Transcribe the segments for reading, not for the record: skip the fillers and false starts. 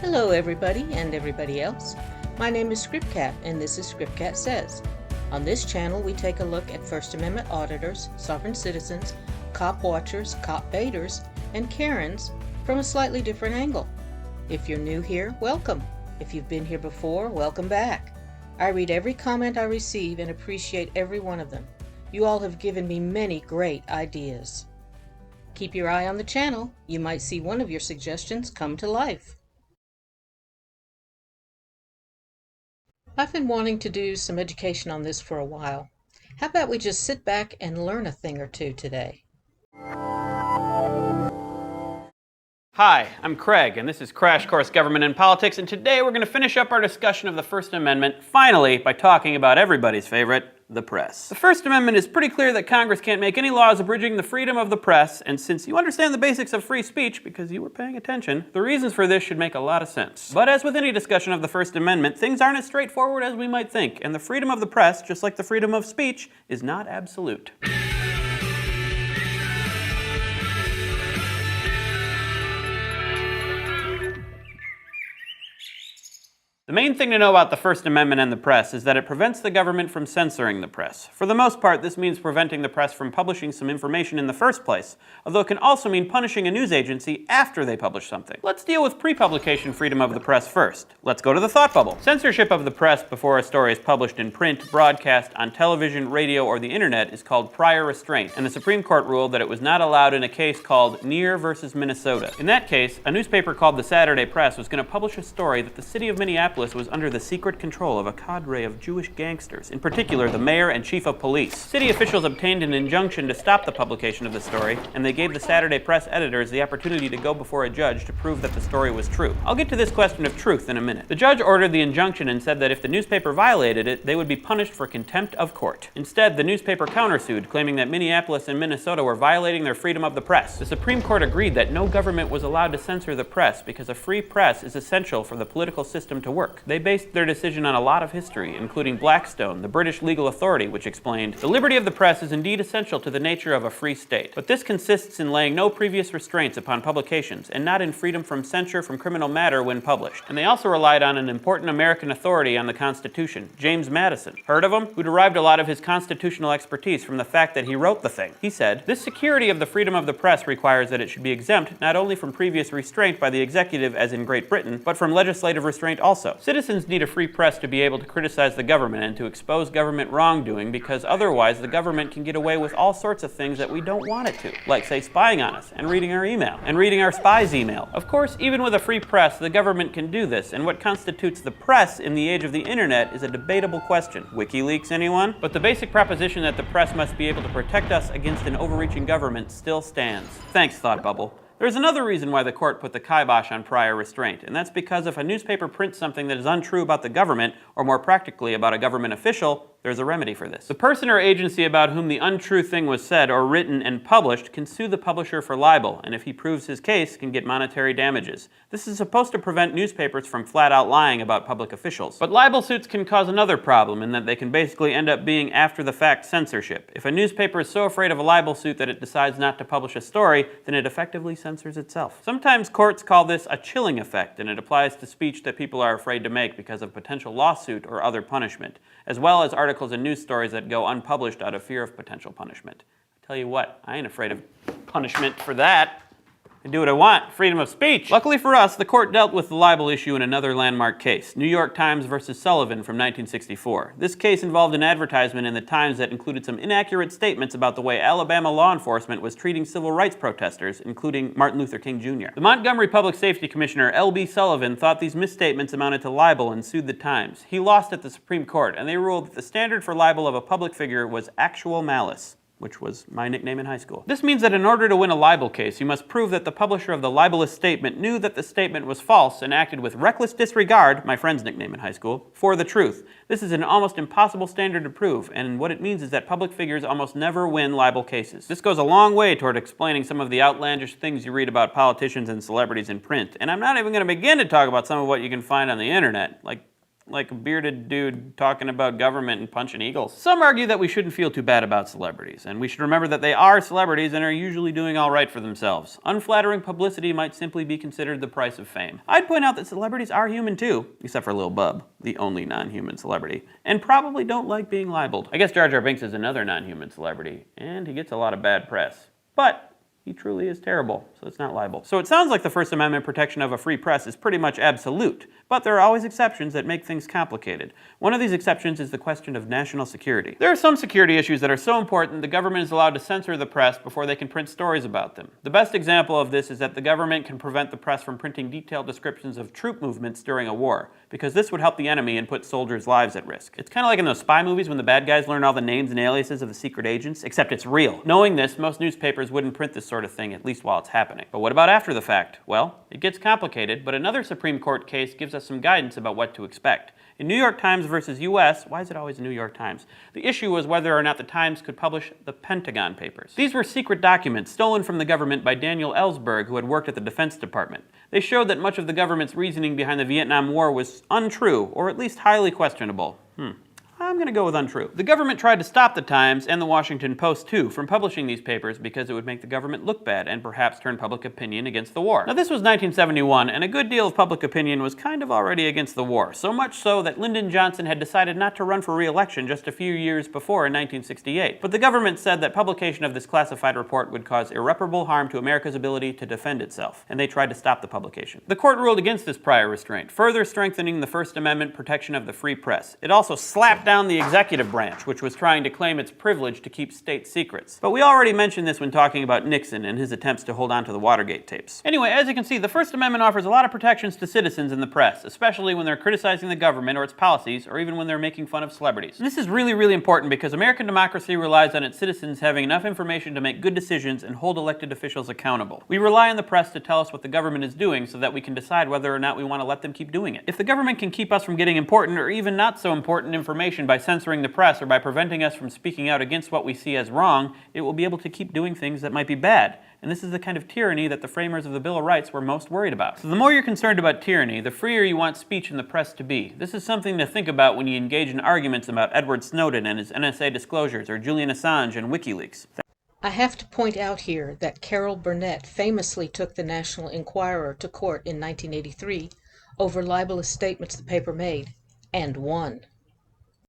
Hello everybody and everybody else. My name is ScriptCat and this is ScriptCat Says. On this channel we take a look at First Amendment auditors, sovereign citizens, cop watchers, cop baiters, and Karens from a slightly different angle. If you're new here, welcome. If you've been here before, welcome back. I read every comment I receive and appreciate every one of them. You all have given me many great ideas. Keep your eye on the channel. You might see one of your suggestions come to life. I've been wanting to do some education on this for a while. How about we just sit back and learn a thing or two today? Hi, I'm Craig, and this is Crash Course Government and Politics, and today we're going to finish up our discussion of the First Amendment, finally, by talking about everybody's favorite, the press. The First Amendment is pretty clear that Congress can't make any laws abridging the freedom of the press, and since you understand the basics of free speech, because you were paying attention, the reasons for this should make a lot of sense. But as with any discussion of the First Amendment, things aren't as straightforward as we might think, and the freedom of the press, just like the freedom of speech, is not absolute. The main thing to know about the First Amendment and the press is that it prevents the government from censoring the press. For the most part, this means preventing the press from publishing some information in the first place, although it can also mean punishing a news agency after they publish something. Let's deal with pre-publication freedom of the press first. Let's go to the thought bubble. Censorship of the press before a story is published in print, broadcast, on television, radio, or the internet is called prior restraint, and the Supreme Court ruled that it was not allowed in a case called Neer versus Minnesota. In that case, a newspaper called the Saturday Press was going to publish a story that the city of Minneapolis was under the secret control of a cadre of Jewish gangsters, in particular the mayor and chief of police. City officials obtained an injunction to stop the publication of the story, and they gave the Saturday Press editors the opportunity to go before a judge to prove that the story was true. I'll get to this question of truth in a minute. The judge ordered the injunction and said that if the newspaper violated it, they would be punished for contempt of court. Instead, the newspaper countersued, claiming that Minneapolis and Minnesota were violating their freedom of the press. The Supreme Court agreed that no government was allowed to censor the press because a free press is essential for the political system to work. They based their decision on a lot of history, including Blackstone, the British legal authority, which explained, "The liberty of the press is indeed essential to the nature of a free state, but this consists in laying no previous restraints upon publications, and not in freedom from censure from criminal matter when published." And they also relied on an important American authority on the Constitution, James Madison. Heard of him? Who derived a lot of his constitutional expertise from the fact that he wrote the thing. He said, "This security of the freedom of the press requires that it should be exempt not only from previous restraint by the executive as in Great Britain, but from legislative restraint also. Citizens need a free press to be able to criticize the government and to expose government wrongdoing, because otherwise the government can get away with all sorts of things that we don't want it to, like say spying on us and reading our email and reading our spy's email. Of course, even with a free press, the government can do this, and what constitutes the press in the age of the internet is a debatable question. WikiLeaks, anyone? But the basic proposition that the press must be able to protect us against an overreaching government still stands." Thanks, Thought Bubble. There's another reason why the court put the kibosh on prior restraint, and that's because if a newspaper prints something that is untrue about the government, or more practically about a government official, there's a remedy for this. The person or agency about whom the untrue thing was said or written and published can sue the publisher for libel, and if he proves his case, can get monetary damages. This is supposed to prevent newspapers from flat-out lying about public officials. But libel suits can cause another problem in that they can basically end up being after-the-fact censorship. If a newspaper is so afraid of a libel suit that it decides not to publish a story, then it effectively censors itself. Sometimes courts call this a chilling effect, and it applies to speech that people are afraid to make because of potential lawsuit or other punishment, as well as articles and news stories that go unpublished out of fear of potential punishment. I tell you what, I ain't afraid of punishment for that. I do what I want. Freedom of speech. Luckily for us, the court dealt with the libel issue in another landmark case, New York Times versus Sullivan from 1964. This case involved an advertisement in the Times that included some inaccurate statements about the way Alabama law enforcement was treating civil rights protesters, including Martin Luther King Jr. The Montgomery Public Safety Commissioner L.B. Sullivan thought these misstatements amounted to libel and sued the Times. He lost at the Supreme Court, and they ruled that the standard for libel of a public figure was actual malice, which was my nickname in high school. This means that in order to win a libel case, you must prove that the publisher of the libelous statement knew that the statement was false and acted with reckless disregard, my friend's nickname in high school, for the truth. This is an almost impossible standard to prove, and what it means is that public figures almost never win libel cases. This goes a long way toward explaining some of the outlandish things you read about politicians and celebrities in print, and I'm not even going to begin to talk about some of what you can find on the internet, like like a bearded dude talking about government and punching eagles. Some argue that we shouldn't feel too bad about celebrities, and we should remember that they are celebrities and are usually doing all right for themselves. Unflattering publicity might simply be considered the price of fame. I'd point out that celebrities are human too, except for Lil Bub, the only non-human celebrity, and probably don't like being libeled. I guess Jar Jar Binks is another non-human celebrity, and he gets a lot of bad press. But he truly is terrible, so it's not libel. So it sounds like the First Amendment protection of a free press is pretty much absolute, but there are always exceptions that make things complicated. One of these exceptions is the question of national security. There are some security issues that are so important the government is allowed to censor the press before they can print stories about them. The best example of this is that the government can prevent the press from printing detailed descriptions of troop movements during a war, because this would help the enemy and put soldiers' lives at risk. It's kind of like in those spy movies when the bad guys learn all the names and aliases of the secret agents, except it's real. Knowing this, most newspapers wouldn't print this sort of thing, at least while it's happening. But what about after the fact? Well, it gets complicated, but another Supreme Court case gives us some guidance about what to expect. In New York Times versus US, why is it always New York Times? The issue was whether or not the Times could publish the Pentagon Papers. These were secret documents stolen from the government by Daniel Ellsberg, who had worked at the Defense Department. They showed that much of the government's reasoning behind the Vietnam War was untrue, or at least highly questionable. I'm going to go with untrue. The government tried to stop the Times and the Washington Post, too, from publishing these papers because it would make the government look bad and perhaps turn public opinion against the war. Now, this was 1971, and a good deal of public opinion was kind of already against the war, so much so that Lyndon Johnson had decided not to run for re-election just a few years before in 1968. But the government said that publication of this classified report would cause irreparable harm to America's ability to defend itself, and they tried to stop the publication. The court ruled against this prior restraint, further strengthening the First Amendment protection of the free press. It also slapped down the executive branch, which was trying to claim its privilege to keep state secrets. But we already mentioned this when talking about Nixon and his attempts to hold on to the Watergate tapes. Anyway, as you can see, the First Amendment offers a lot of protections to citizens in the press, especially when they're criticizing the government or its policies, or even when they're making fun of celebrities. And this is really, really important because American democracy relies on its citizens having enough information to make good decisions and hold elected officials accountable. We rely on the press to tell us what the government is doing so that we can decide whether or not we want to let them keep doing it. If the government can keep us from getting important or even not so important information by censoring the press or by preventing us from speaking out against what we see as wrong, it will be able to keep doing things that might be bad. And this is the kind of tyranny that the framers of the Bill of Rights were most worried about. So the more you're concerned about tyranny, the freer you want speech in the press to be. This is something to think about when you engage in arguments about Edward Snowden and his NSA disclosures, or Julian Assange and WikiLeaks. I have to point out here that Carol Burnett famously took the National Enquirer to court in 1983 over libelous statements the paper made, and won.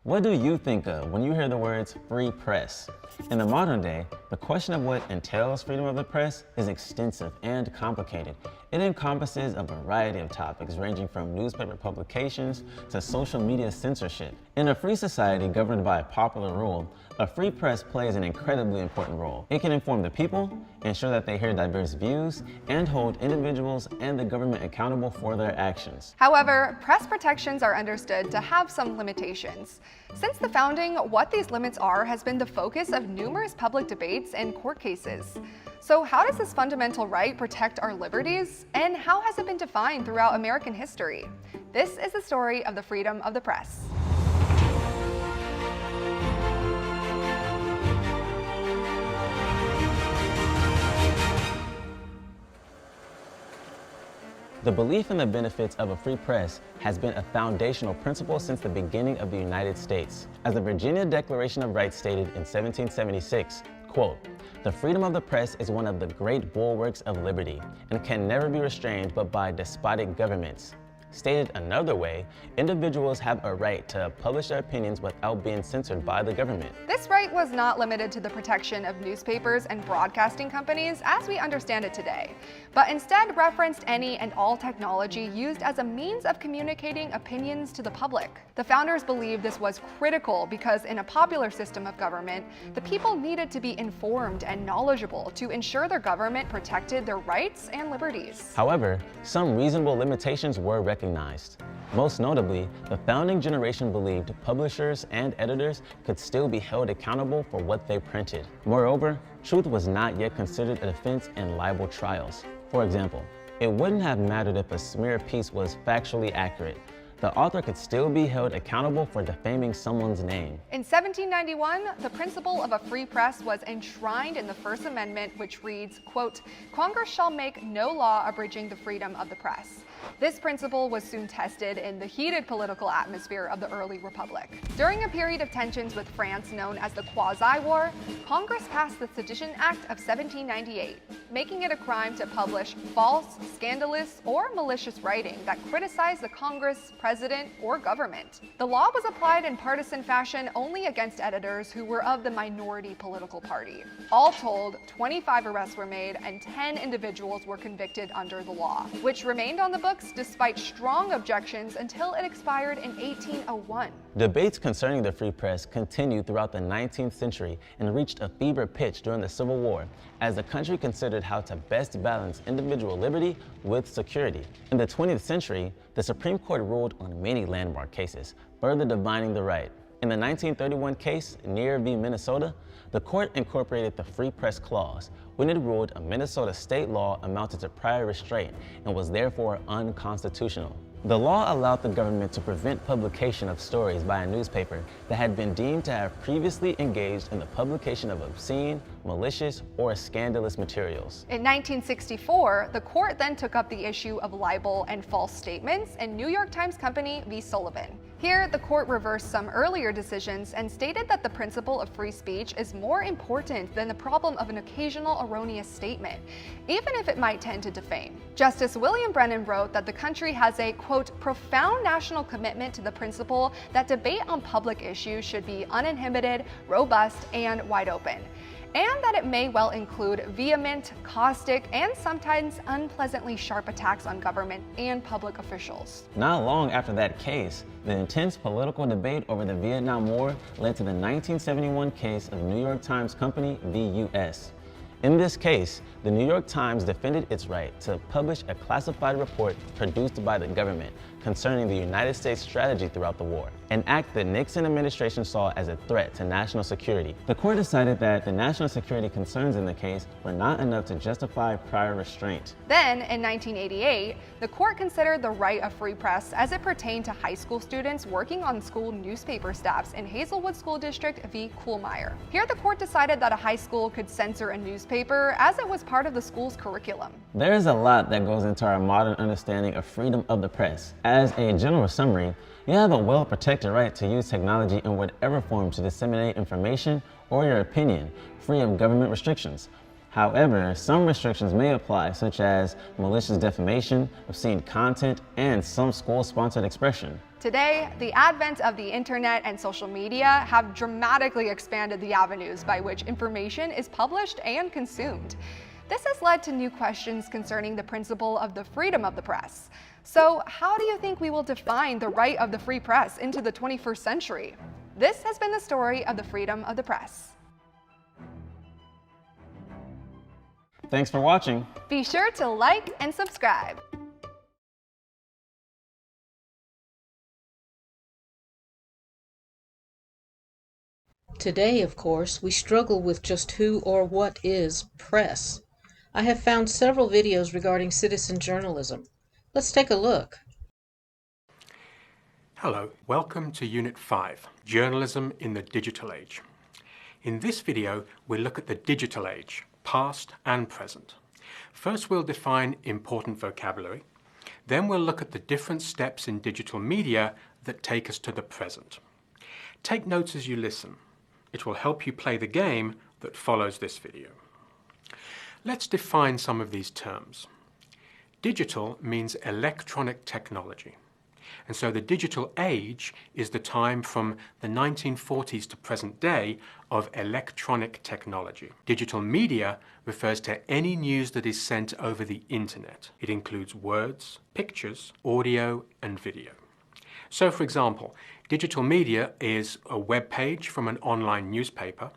What do you think of when you hear the words free press? In the modern day, the question of what entails freedom of the press is extensive and complicated. It encompasses a variety of topics ranging from newspaper publications to social media censorship. In a free society governed by a popular rule, a free press plays an incredibly important role. It can inform the people, ensure that they hear diverse views, and hold individuals and the government accountable for their actions. However, press protections are understood to have some limitations. Since the founding, what these limits are has been the focus of numerous public debates and court cases. So how does this fundamental right protect our liberties, and how has it been defined throughout American history? This is the story of the freedom of the press. The belief in the benefits of a free press has been a foundational principle since the beginning of the United States. As the Virginia Declaration of Rights stated in 1776, quote, "The freedom of the press is one of the great bulwarks of liberty, and can never be restrained but by despotic governments." Stated another way, individuals have a right to publish their opinions without being censored by the government. This right was not limited to the protection of newspapers and broadcasting companies as we understand it today, but instead referenced any and all technology used as a means of communicating opinions to the public. The founders believed this was critical because in a popular system of government, the people needed to be informed and knowledgeable to ensure their government protected their rights and liberties. However, some reasonable limitations were recognized. Most notably, the founding generation believed publishers and editors could still be held accountable for what they printed. Moreover, truth was not yet considered a defense in libel trials. For example, it wouldn't have mattered if a smear piece was factually accurate. the author could still be held accountable for defaming someone's name. In 1791, the principle of a free press was enshrined in the First Amendment, which reads, quote, "Congress shall make no law abridging the freedom of the press." This principle was soon tested in the heated political atmosphere of the early republic. During a period of tensions with France known as the Quasi-War, Congress passed the Sedition Act of 1798, making it a crime to publish false, scandalous, or malicious writing that criticized the Congress, president, or government. The law was applied in partisan fashion only against editors who were of the minority political party. All told, 25 arrests were made and 10 individuals were convicted under the law, which remained on the books despite strong objections until it expired in 1801. Debates concerning the free press continued throughout the 19th century and reached a fever pitch during the Civil War, as the country considered how to best balance individual liberty with security. In the 20th century, the Supreme Court ruled on many landmark cases, further defining the right. In the 1931 case, Neer v. Minnesota, the court incorporated the Free Press Clause when it ruled a Minnesota state law amounted to prior restraint and was therefore unconstitutional. The law allowed the government to prevent publication of stories by a newspaper that had been deemed to have previously engaged in the publication of obscene, malicious, or scandalous materials. In 1964, the court then took up the issue of libel and false statements in New York Times Company v. Sullivan. Here, the court reversed some earlier decisions and stated that the principle of free speech is more important than the problem of an occasional erroneous statement, even if it might tend to defame. Justice William Brennan wrote that the country has a, quote, profound national commitment to the principle that debate on public issues should be uninhibited, robust, and wide open, and that it may well include vehement, caustic, and sometimes unpleasantly sharp attacks on government and public officials. Not long after that case, the intense political debate over the Vietnam War led to the 1971 case of New York Times Company v. U.S. In this case, the New York Times defended its right to publish a classified report produced by the government concerning the United States strategy throughout the war, an act the Nixon administration saw as a threat to national security. The court decided that the national security concerns in the case were not enough to justify prior restraint. Then, in 1988, the court considered the right of free press as it pertained to high school students working on school newspaper staffs in Hazelwood School District v. Kuhlmeyer. Here, the court decided that a high school could censor a newspaper as it was part of the school's curriculum. There is a lot that goes into our modern understanding of freedom of the press. As a general summary, you have a well-protected right to use technology in whatever form to disseminate information or your opinion, free of government restrictions. However, some restrictions may apply, such as malicious defamation, obscene content, and some school-sponsored expression. Today, the advent of the internet and social media have dramatically expanded the avenues by which information is published and consumed. This has led to new questions concerning the principle of the freedom of the press. So, how do you think we will define the right of the free press into the 21st century? This has been the story of the freedom of the press. Thanks for watching. Be sure to like and subscribe. Today, of course, we struggle with just who or what is press. I have found several videos regarding citizen journalism. Let's take a look. Hello, welcome to Unit 5, Journalism in the Digital Age. In this video, we'll look at the digital age, past and present. First, we'll define important vocabulary. Then we'll look at the different steps in digital media that take us to the present. Take notes as you listen. It will help you play the game that follows this video. Let's define some of these terms. Digital means electronic technology. And so the digital age is the time from the 1940s to present day of electronic technology. Digital media refers to any news that is sent over the internet. It includes words, pictures, audio, and video. So, for example, digital media is a web page from an online newspaper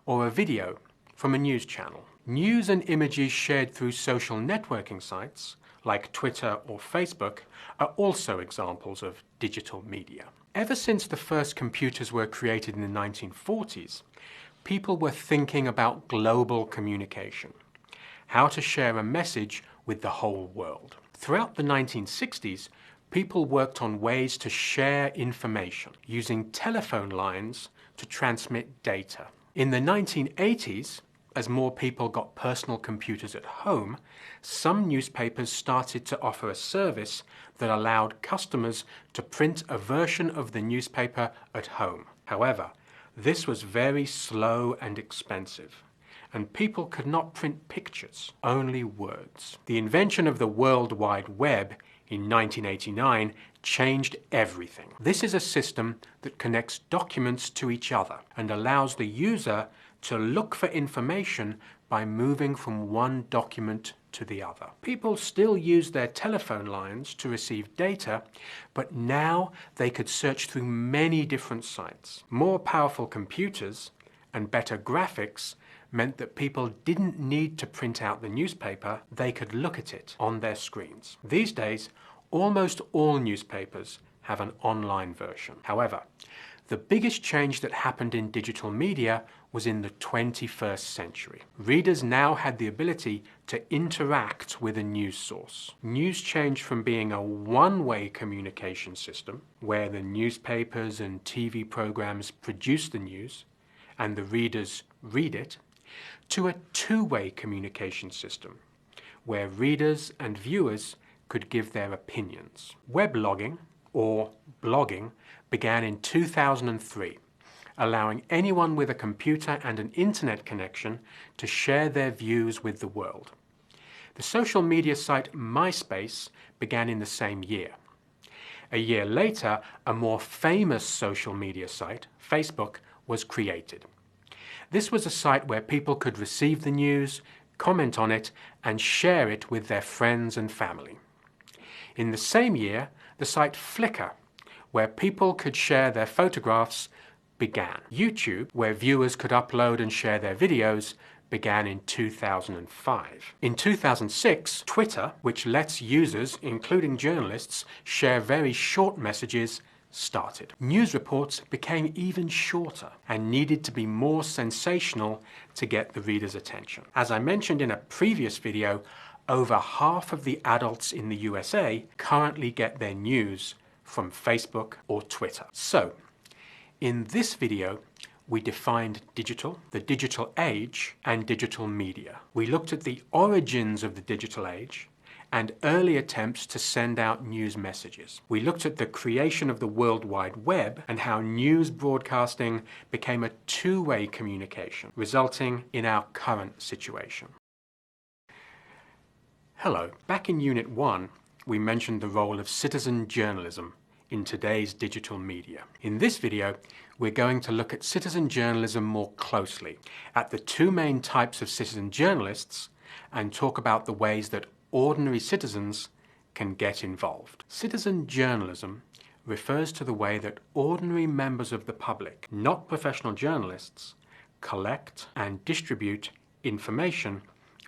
or a video from a news channel. News and images shared through social networking sites like Twitter or Facebook are also examples of digital media. Ever since the first computers were created in the 1940s, people were thinking about global communication, how to share a message with the whole world. Throughout the 1960s, people worked on ways to share information using telephone lines to transmit data. In the 1980s, as more people got personal computers at home, some newspapers started to offer a service that allowed customers to print a version of the newspaper at home. However, this was very slow and expensive, and people could not print pictures, only words. The invention of the World Wide Web in 1989 changed everything. This is a system that connects documents to each other and allows the user to look for information by moving from one document to the other. People still use their telephone lines to receive data, but now they could search through many different sites. More powerful computers and better graphics meant that people didn't need to print out the newspaper, they could look at it on their screens. These days, almost all newspapers have an online version. However, the biggest change that happened in digital media was in the 21st century. Readers now had the ability to interact with a news source. News changed from being a one-way communication system, where the newspapers and TV programs produce the news and the readers read it, to a two-way communication system, where readers and viewers could give their opinions. Weblogging, or blogging, began in 2003, allowing anyone with a computer and an internet connection to share their views with the world. The social media site MySpace began in the same year. A year later, a more famous social media site, Facebook, was created. This was a site where people could receive the news, comment on it, and share it with their friends and family. In the same year, the site Flickr, where people could share their photographs, began. YouTube, where viewers could upload and share their videos, began in 2005. In 2006, Twitter, which lets users, including journalists, share very short messages, started. News reports became even shorter and needed to be more sensational to get the reader's attention. As I mentioned in a previous video, over half of the adults in the USA currently get their news from Facebook or Twitter. So, in this video, we defined digital, the digital age, and digital media. We looked at the origins of the digital age and early attempts to send out news messages. We looked at the creation of the World Wide Web and how news broadcasting became a two-way communication, resulting in our current situation. Hello. Back in Unit 1, we mentioned the role of citizen journalism in today's digital media. In this video, we're going to look at citizen journalism more closely, at the two main types of citizen journalists, and talk about the ways that ordinary citizens can get involved. Citizen journalism refers to the way that ordinary members of the public, not professional journalists, collect and distribute information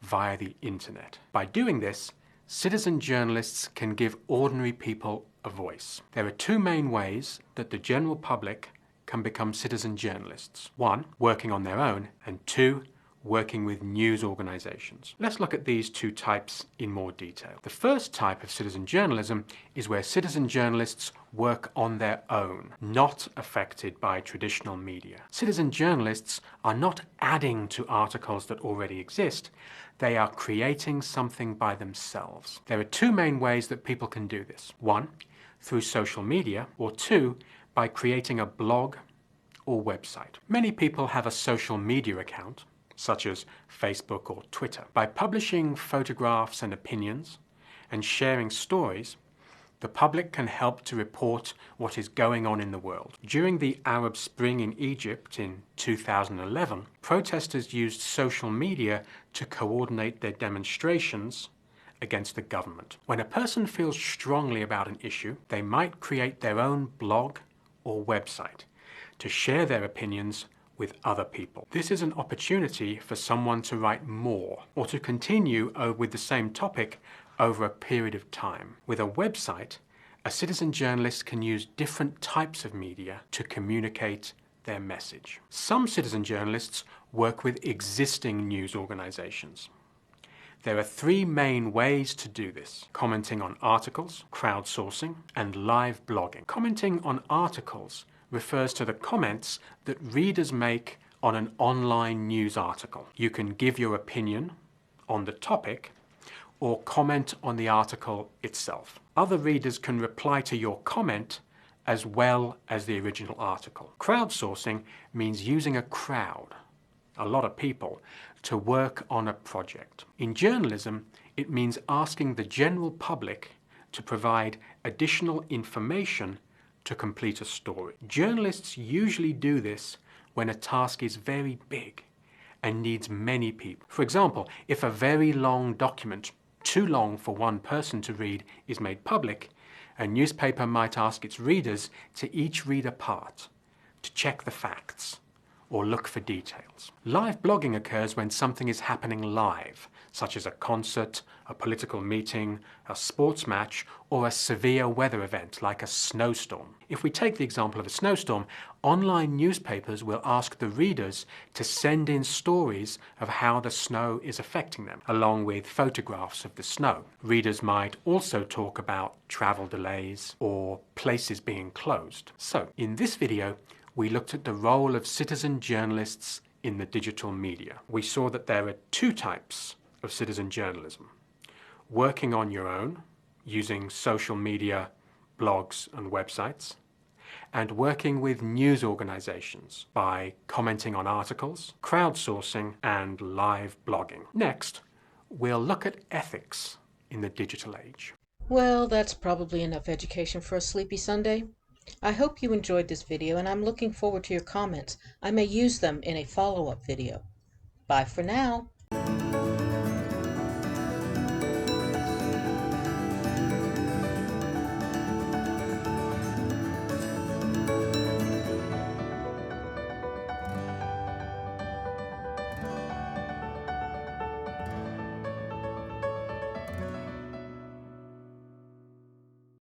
via the internet. By doing this, citizen journalists can give ordinary people a voice. There are two main ways that the general public can become citizen journalists. One, working on their own, and two, working with news organizations. Let's look at these two types in more detail. The first type of citizen journalism is where citizen journalists work on their own, not affected by traditional media. Citizen journalists are not adding to articles that already exist. They are creating something by themselves. There are two main ways that people can do this. One, through social media, or two, by creating a blog or website. Many people have a social media account, such as Facebook or Twitter. By publishing photographs and opinions and sharing stories, the public can help to report what is going on in the world. During the Arab Spring in Egypt in 2011, protesters used social media to coordinate their demonstrations against the government. When a person feels strongly about an issue, they might create their own blog or website to share their opinions with other people. This is an opportunity for someone to write more or to continue with the same topic over a period of time. With a website, a citizen journalist can use different types of media to communicate their message. Some citizen journalists work with existing news organizations. There are three main ways to do this: commenting on articles, crowdsourcing, and live blogging. Commenting on articles refers to the comments that readers make on an online news article. You can give your opinion on the topic or comment on the article itself. Other readers can reply to your comment as well as the original article. Crowdsourcing means using a crowd, a lot of people, to work on a project. In journalism, it means asking the general public to provide additional information to complete a story. Journalists usually do this when a task is very big and needs many people. For example, if a very long document, too long for one person to read, is made public, a newspaper might ask its readers to each read a part, to check the facts, or look for details. Live blogging occurs when something is happening live, such as a concert, a political meeting, a sports match, or a severe weather event like a snowstorm. If we take the example of a snowstorm, online newspapers will ask the readers to send in stories of how the snow is affecting them, along with photographs of the snow. Readers might also talk about travel delays or places being closed. So, in this video, we looked at the role of citizen journalists in the digital media. We saw that there are two types of citizen journalism: working on your own, using social media, blogs, and websites, and working with news organizations by commenting on articles, crowdsourcing, and live blogging. Next, we'll look at ethics in the digital age. Well, that's probably enough education for a sleepy Sunday. I hope you enjoyed this video, and I'm looking forward to your comments. I may use them in a follow-up video. Bye for now.